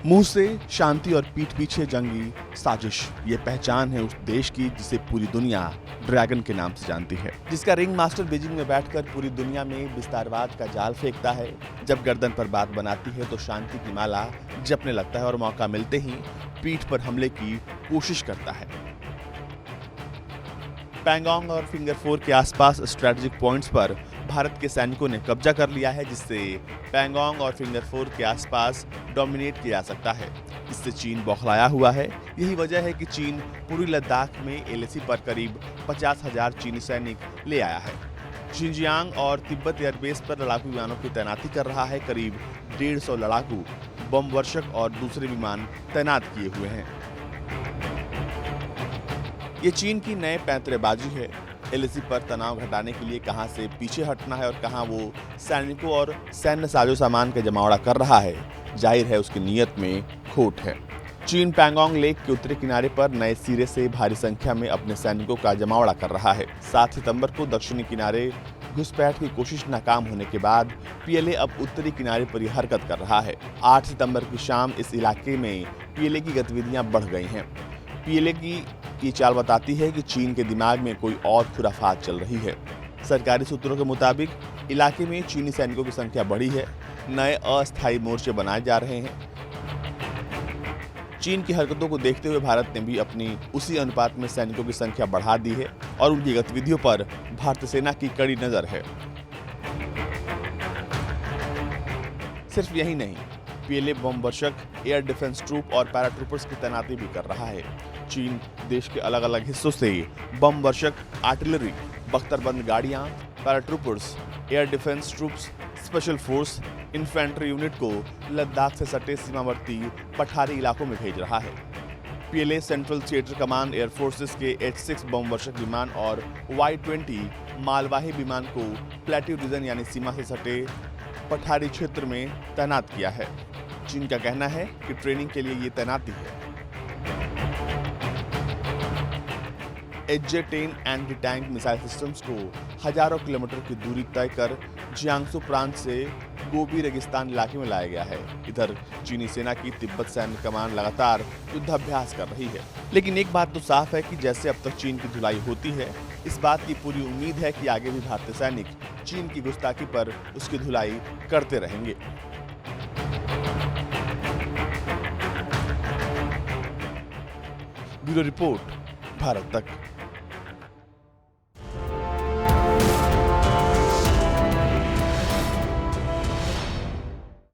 मुंह से शांति और पीठ पीछे जंगी साजिश, ये पहचान है उस देश की जिसे पूरी दुनिया ड्रैगन के नाम से जानती है, जिसका रिंग मास्टर बीजिंग में बैठकर पूरी दुनिया में विस्तारवाद का जाल फेंकता है। जब गर्दन पर बात बनाती है तो शांति की माला जपने लगता है और मौका मिलते ही पीठ पर हमले की कोशिश करता है। पैंगोंग और फिंगर 4 के आसपास स्ट्रेटेजिक पॉइंट्स पर भारत के सैनिकों ने कब्जा कर लिया है, जिससे पैंगोंग और फिंगर 4 के आसपास डोमिनेट किया जा सकता है। इससे चीन बौखलाया हुआ है। यही वजह है कि चीन पूर्वी लद्दाख में एलएसी पर करीब 50,000 चीनी सैनिक ले आया है। शिनजियांग और तिब्बत एयरबेस पर लड़ाकू विमानों की तैनाती कर रहा है। करीब 150 लड़ाकू, बम वर्षक और दूसरे विमान तैनात किए हुए हैं। ये चीन की नए पैंतरेबाजी है। एलएसी पर तनाव घटाने के लिए कहां से पीछे हटना है और कहां वो सैनिकों और सैन्य साजो सामान का जमावड़ा कर रहा है, जाहिर है उसकी नीयत में खोट है। चीन पैंगोंग लेक के उत्तरी किनारे पर नए सिरे से भारी संख्या में अपने सैनिकों का जमावड़ा कर रहा है। 7 सितंबर को दक्षिणी किनारे घुसपैठ की कोशिश नाकाम होने के बाद पीएलए अब उत्तरी किनारे पर यह हरकत कर रहा है। 8 सितंबर की शाम इस इलाके में पीएलए की गतिविधियां बढ़ गई हैं। पीएलए की चाल बताती है कि चीन के दिमाग में कोई और खुराफात चल रही है। सरकारी सूत्रों के मुताबिक इलाके में चीनी सैनिकों की संख्या बढ़ी है। नए अस्थायी मोर्चे बनाए जा रहे हैं। चीन की हरकतों को देखते हुए भारत ने भी अपनी उसी अनुपात में सैनिकों की संख्या बढ़ा दी है और उनकी गतिविधियों पर भारतीय सेना की कड़ी नजर है। सिर्फ यही नहीं, पीएलए बम वर्षक, एयर डिफेंस ट्रूप और पैराट्रूपर्स की तैनाती भी कर रहा है। चीन देश के अलग अलग हिस्सों से बम वर्षक, आर्टिलरी, बख्तरबंद गाड़ियां, paratroopers, air defence troops, special force, infantry unit को लद्दाख से सटे सीमावर्ती पठारी इलाकों में भेज रहा है। PLA central theatre command air forces के H-6 बम वर्षक विमान और Y-20 मालवाही विमान को प्लेट्यू रीजन यानी सीमा से सटे पठारी क्षेत्र में तैनात किया है। चीन का कहना है कि ट्रेनिंग के लिए ये तैनाती है। HJ-10 anti tank missile systems को हजारों किलोमीटर की दूरी तय कर जियांगसू प्रांत से गोबी रेगिस्तान इलाके में लाया गया है। इधर चीनी सेना की तिब्बत सैन्य कमान लगातार युद्धाभ्यास कर रही है। लेकिन एक बात तो साफ है कि जैसे अब तक चीन की धुलाई होती है, इस बात की पूरी उम्मीद है कि आगे भी भारतीय सैनिक चीन की गुस्ताखी पर उसकी धुलाई करते रहेंगे। ब्यूरो रिपोर्ट, भारत तक।